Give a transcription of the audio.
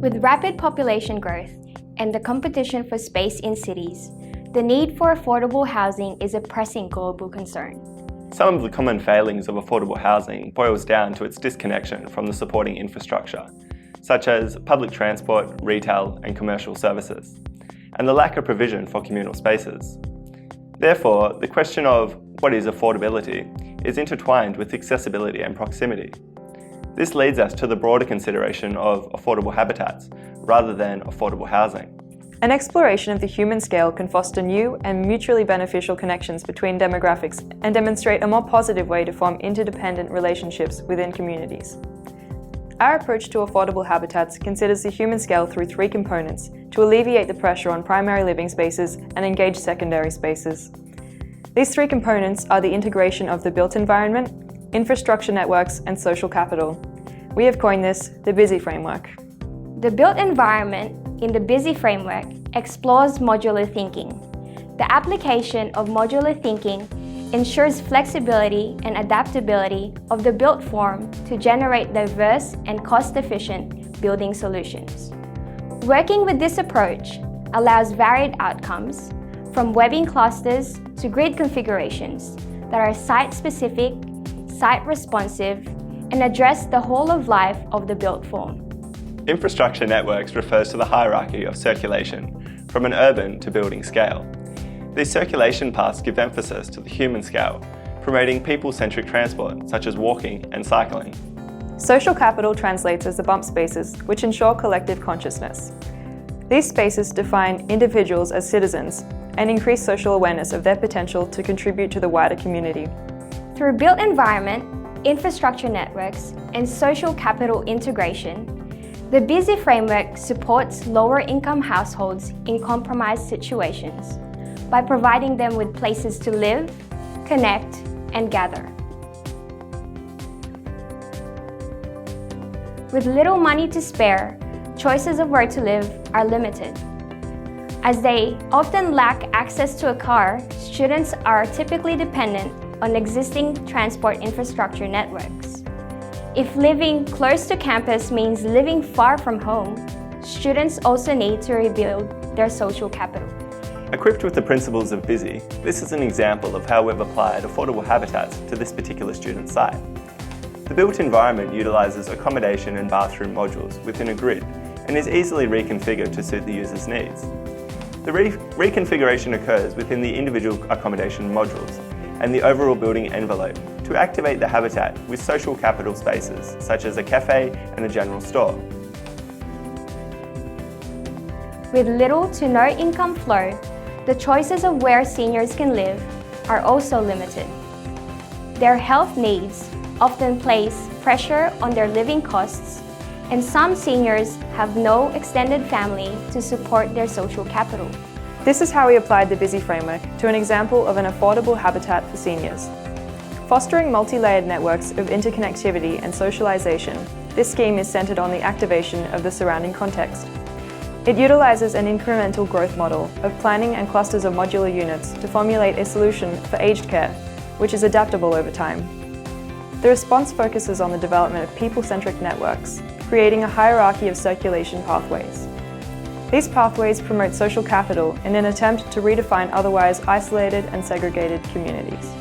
With rapid population growth and the competition for space in cities, the need for affordable housing is a pressing global concern. Some of the common failings of affordable housing boils down to its disconnection from the supporting infrastructure, such as public transport, retail and commercial services, and the lack of provision for communal spaces. Therefore, the question of what is affordability is intertwined with accessibility and proximity. This leads us to the broader consideration of affordable habitats rather than affordable housing. An exploration of the human scale can foster new and mutually beneficial connections between demographics and demonstrate a more positive way to form interdependent relationships within communities. Our approach to affordable habitats considers the human scale through three components to alleviate the pressure on primary living spaces and engage secondary spaces. These three components are the integration of the built environment, infrastructure networks, and social capital. We have coined this the BISI framework. The built environment in the BISI framework explores modular thinking. The application of modular thinking ensures flexibility and adaptability of the built form to generate diverse and cost-efficient building solutions. Working with this approach allows varied outcomes, from webbing clusters to grid configurations that are site-specific, site-responsive, and address the whole of life of the built form. Infrastructure networks refers to the hierarchy of circulation from an urban to building scale. These circulation paths give emphasis to the human scale, promoting people-centric transport such as walking and cycling. Social capital translates as the bump spaces, which ensure collective consciousness. These spaces define individuals as citizens and increase social awareness of their potential to contribute to the wider community. Through built environment, infrastructure networks, and social capital integration, the BISI framework supports lower-income households in compromised situations by providing them with places to live, connect, and gather. With little money to spare, choices of where to live are limited. As they often lack access to a car, students are typically dependent on existing transport infrastructure networks. If living close to campus means living far from home, students also need to rebuild their social capital. Equipped with the principles of BISI, this is an example of how we've applied affordable habitats to this particular student site. The built environment utilises accommodation and bathroom modules within a grid and is easily reconfigured to suit the user's needs. The reconfiguration occurs within the individual accommodation modules and the overall building envelope to activate the habitat with social capital spaces such as a cafe and a general store. With little to no income flow, the choices of where seniors can live are also limited. Their health needs often place pressure on their living costs, and some seniors have no extended family to support their social capital. This is how we applied the BISI framework to an example of an affordable habitat for seniors. Fostering multi-layered networks of interconnectivity and socialization, this scheme is centered on the activation of the surrounding context. It utilizes an incremental growth model of planning and clusters of modular units to formulate a solution for aged care, which is adaptable over time. The response focuses on the development of people-centric networks, creating a hierarchy of circulation pathways. These pathways promote social capital in an attempt to redefine otherwise isolated and segregated communities.